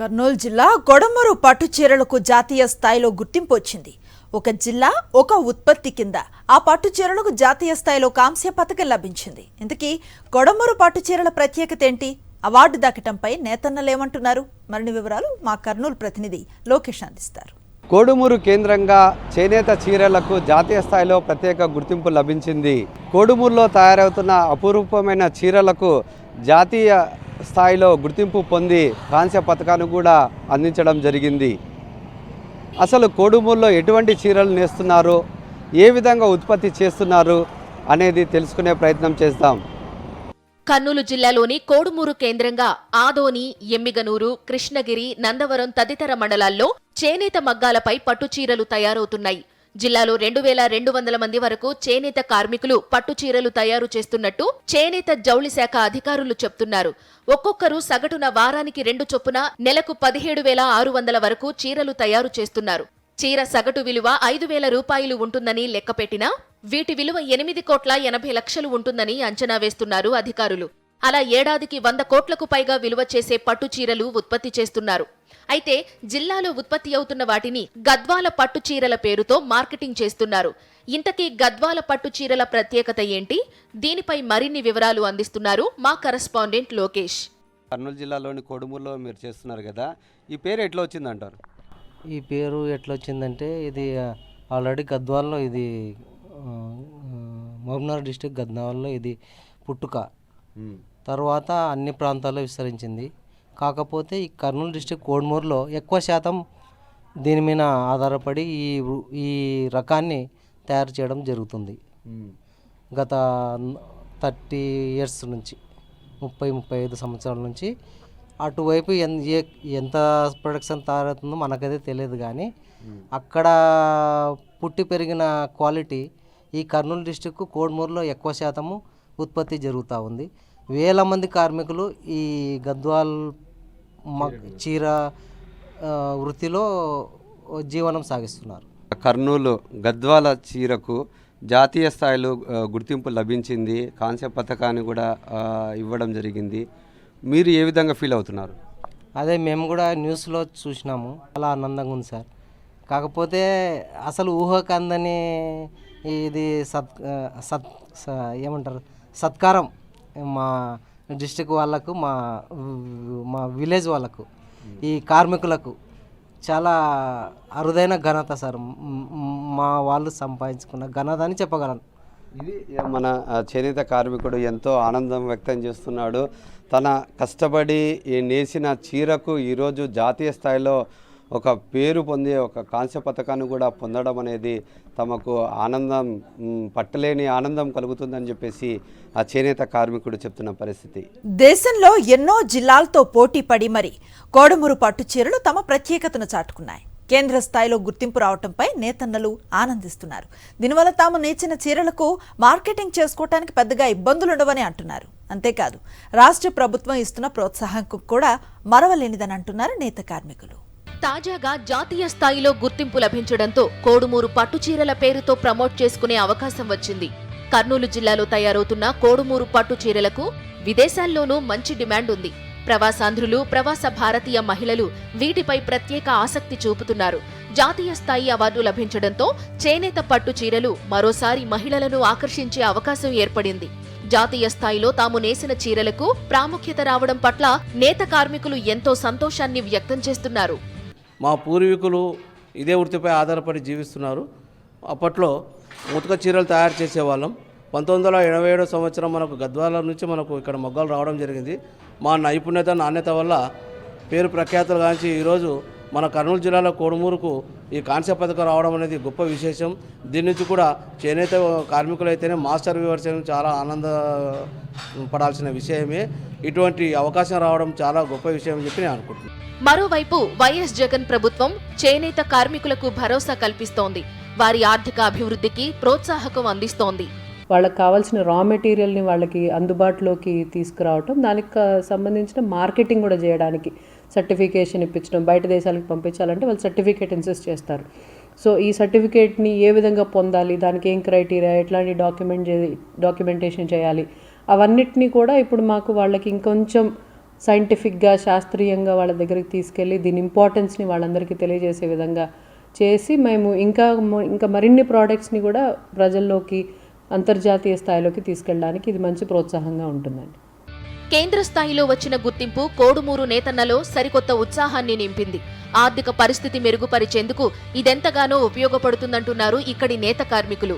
కర్నూలు జిల్లా గొడమూరు పట్టు చీరలకు జాతీయ స్థాయిలో గుర్తింపు వచ్చింది. ఒక జిల్లా ఒక ఉత్పత్తి కింద ఆ పట్టు చీరలకు జాతీయ స్థాయిలో కాంస్య పతకం లభించింది. ఇంతకీ గొడమూరు పట్టు చీరల ప్రత్యేకత ఏంటి? అవార్డు దక్కటంపై నేతన్నలేమంటున్నారు? మరిన్ని వివరాలు మా కర్నూలు ప్రతినిధి లోకేష్ అందిస్తారు. కోడుమూరు కేంద్రంగా చేనేత చీరలకు జాతీయ స్థాయిలో ప్రత్యేక గుర్తింపు లభించింది. కోడుమూరులో తయారవుతున్న అపురూపమైన చీరలకు జాతీయ స్థాయిలో గుర్తింపు పొంది కాంస్య పతకాన్ని కూడా అందించడం జరిగింది. అసలు కోడుమూరులో ఎటువంటి చీరలు నేస్తున్నారు, ఏ విధంగా ఉత్పత్తి చేస్తున్నారు అనేది తెలుసుకునే ప్రయత్నం చేద్దాం. కర్నూలు జిల్లాలోని కోడుమూరు కేంద్రంగా ఆదోని, ఎమ్మిగనూరు, కృష్ణగిరి, నందవరం తదితర మండలాల్లో చేనేత మగ్గాలపై పట్టుచీరలు తయారవుతున్నాయి. జిల్లాలో 2200 మంది వరకు చేనేత కార్మికులు పట్టుచీరలు తయారు చేస్తున్నట్టు చేనేత జౌళి శాఖ అధికారులు చెప్తున్నారు. ఒక్కొక్కరు సగటున వారానికి 2 చొప్పున నెలకు 17,600 వరకు చీరలు తయారు చేస్తున్నారు. చీర సగటు విలువ 5,000 రూపాయలు ఉంటుందని లెక్కపెట్టినా వీటి విలువ 8,80,00,000 ఉంటుందని అంచనా వేస్తున్నారు అధికారులు. అలా ఏడాదికి 100 కోట్లకు పైగా విలువ చేసే పట్టు చీరలు ఉత్పత్తి చేస్తున్నారు. అయితే జిల్లాలో ఉత్పత్తి అవుతున్న వాటిని గద్వాల పట్టు చీరల పేరుతో మార్కెటింగ్ చేస్తున్నారు. ఇంతకీ గద్వాల పట్టు చీరల ప్రత్యేకత ఏంటి? దీనిపై మరిన్ని వివరాలు అందిస్తున్నారు మా కరెస్పాండెంట్ లోకేష్. కర్నూలు జిల్లాలోని కోడుమూరులో మీరు చేస్తున్నారు కదా, ఈ పేరు ఎట్లా వచ్చిందంటారు? ఈ పేరు ఎట్లా వచ్చిందంటే ఇది ఆల్రెడీ గద్వాల్లో, ఇది మహబూబ్నగర్ డిస్టిక్ గద్వాల్లో ఇది పుట్టుక తర్వాత అన్ని ప్రాంతాల్లో విస్తరించింది. కాకపోతే ఈ కర్నూలు డిస్టిక్ కోడుమూరులో ఎక్కువ శాతం దీని మీద ఆధారపడి ఈ రకాన్ని తయారు చేయడం జరుగుతుంది. గత 30 years నుంచి 35 సంవత్సరాల నుంచి అటువైపు ఎంత ప్రొడక్షన్ తయారవుతుందో మనకైతే తెలియదు, కానీ అక్కడ పుట్టి పెరిగిన క్వాలిటీ ఈ కర్నూలు డిస్టిక్ కోడుమూరులో ఎక్కువ శాతము ఉత్పత్తి జరుగుతూ ఉంది. 1000 మంది కార్మికులు ఈ గద్వాల్ చీర వృత్తిలో జీవనం సాగిస్తున్నారు. కర్నూలు గద్వాల చీరకు జాతీయ స్థాయిలో గుర్తింపు లభించింది, కాంస్య పథకాన్ని కూడా ఇవ్వడం జరిగింది. మీరు ఏ విధంగా ఫీల్ అవుతున్నారు? అదే మేము కూడా న్యూస్లో చూసినాము, చాలా ఆనందంగా ఉంది సార్. కాకపోతే అసలు ఊహకందని ఇది ఏమంటారు సత్కారం మా డిస్ట్రిక్ట్ వాళ్ళకు, మా విలేజ్ వాళ్ళకు, ఈ కార్మికులకు చాలా అరుదైన ఘనత సార్. మా వాళ్ళు సంపాదించుకున్న ఘనత అని చెప్పగలను. ఇది మన చేనేత కార్మికుడు ఎంతో ఆనందం వ్యక్తం చేస్తున్నాడు. తన కష్టపడి నేసిన చీరకు ఈరోజు జాతీయ స్థాయిలో ఒక పేరు పొంది ఒక కాంస్య పథకాన్ని కూడా పొందడం అనేది తమకు ఆనందం, పట్టలేని ఆనందం కలుగుతుందని చెప్పేసి ఆ చేనేత కార్మికుడు చెప్తున్న పరిస్థితి. దేశంలో ఎన్నో జిల్లాలతో పోటీ పడి మరి కోడుమూరు పట్టు చీరలు తమ ప్రత్యేకతను చాటుకున్నాయి. కేంద్ర స్థాయిలో గుర్తింపు రావడంపై నేతన్నలు ఆనందిస్తున్నారు. దీనివల్ల తాము నేర్చిన చీరలకు మార్కెటింగ్ చేసుకోవడానికి పెద్దగా ఇబ్బందులుండవని అంటున్నారు. అంతేకాదు రాష్ట్ర ప్రభుత్వం ఇస్తున్న ప్రోత్సాహంకు కూడా మరవలేనిదని అంటున్నారు నేత కార్మికులు. తాజాగా జాతీయ స్థాయిలో గుర్తింపు లభించడంతో కోడుమూరు పట్టుచీరల పేరుతో ప్రమోట్ చేసుకునే అవకాశం వచ్చింది. కర్నూలు జిల్లాలో తయారవుతున్న కోడుమూరు పట్టు చీరలకు విదేశాల్లోనూ మంచి డిమాండ్ ఉంది. ప్రవాసాంధ్రులు, ప్రవాస భారతీయ మహిళలు వీటిపై ప్రత్యేక ఆసక్తి చూపుతున్నారు. జాతీయ స్థాయి అవార్డు లభించడంతో చేనేత పట్టు చీరలు మరోసారి మహిళలను ఆకర్షించే అవకాశం ఏర్పడింది. జాతీయ స్థాయిలో తాము నేసిన చీరలకు ప్రాముఖ్యత రావడం పట్ల నేత కార్మికులు ఎంతో సంతోషాన్ని వ్యక్తం చేస్తున్నారు. మా పూర్వీకులు ఇదే వృత్తిపై ఆధారపడి జీవిస్తున్నారు. అప్పట్లో ముతక చీరలు తయారు చేసేవాళ్ళం. 1987 సంవత్సరం మనకు గద్వాల నుంచి మనకు ఇక్కడ మొగ్గలు రావడం జరిగింది. మా నైపుణ్యత, నాణ్యత వల్ల పేరు ప్రఖ్యాతులు గాంచి ఈరోజు మన కర్నూలు జిల్లాలో కోడుమూరుకు ఈ కాంస్య పథకం రావడం అనేది గొప్ప విశేషం. దీని నుంచి కూడా చేనేత కార్మికులైతేనే మాస్టర్ వ్యూవర్స్ చాలా ఆనందపడాల్సిన విషయమే. ఇటువంటి అవకాశం రావడం చాలా గొప్ప విషయం అని చెప్పి నేను అనుకుంటున్నాను. మరోవైపు వైఎస్ జగన్ ప్రభుత్వం చేనేత కార్మికులకు భరోసా కల్పిస్తోంది. వారి ఆర్థిక అభివృద్ధికి ప్రోత్సాహకం అందిస్తోంది. వాళ్ళకి కావాల్సిన రా మెటీరియల్ని వాళ్ళకి అందుబాటులోకి తీసుకురావటం, దానికి సంబంధించిన మార్కెటింగ్ కూడా చేయడానికి సర్టిఫికేషన్ ఇప్పించడం, బయట దేశాలకు పంపించాలంటే వాళ్ళు సర్టిఫికేట్ ఇన్సిస్ట్ చేస్తారు. సో ఈ సర్టిఫికేట్ని ఏ విధంగా పొందాలి, దానికి ఏం క్రైటీరియా, ఎట్లాంటి డాక్యుమెంటేషన్ చేయాలి, అవన్నిటినీ కూడా ఇప్పుడు మాకు వాళ్ళకి ఇంకొంచెం సైంటిఫిక్గా శాస్త్రీయంగా వాళ్ళ దగ్గరికి తీసుకెళ్ళి దీని ఇంపార్టెన్స్ని వాళ్ళందరికీ తెలియజేసే విధంగా చేసి మేము ఇంకా మరిన్ని ప్రోడక్ట్స్ని కూడా ప్రజల్లోకి అంతర్జాతీయ స్థాయిలోకి తీసుకెళ్ళడానికి ఇది మంచి ప్రోత్సాహంగా ఉంటుందండి. కేంద్ర స్థాయిలో వచ్చిన గుర్తింపు కోడుమూరు నేతన్నలో సరికొత్త ఉత్సాహాన్ని నింపింది. ఆర్థిక పరిస్థితి మెరుగుపరిచేందుకు ఇదెంతగానో ఉపయోగపడుతుందంటున్నారు ఇక్కడి నేత కార్మికులు.